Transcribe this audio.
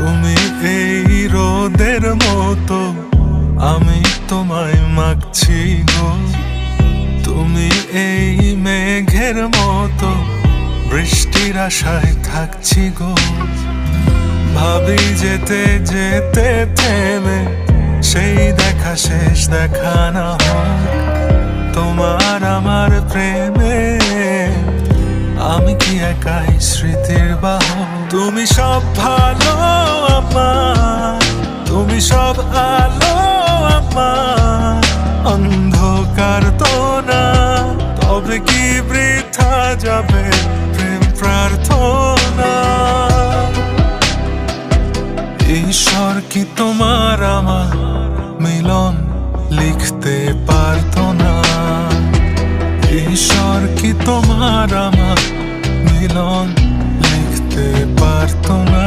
তুমি এই রোদের মতো, আমি তোমায় মাগছি গো। তুমি এই মেঘের মতো, বৃষ্টির আশায় থাকছি গো। ভাবি যেতে যেতে থেমে, সেই দেখা শেষ দেখা না হোক। তোমার আমার প্রেমে আমি কি একাই স্মৃতির বাহক? তুমি সব ভালো আমার, তুমি সব আলো আমার, অন্ধকার তো না। তবে কি বৃথা যাবে প্রেম প্রার্থনা? ঈশ্বর কি তোমার আমার মিলন লিখতে পারতো না? ঈশ্বর কি তোমার আমার মিলন লিখতে পারতো না?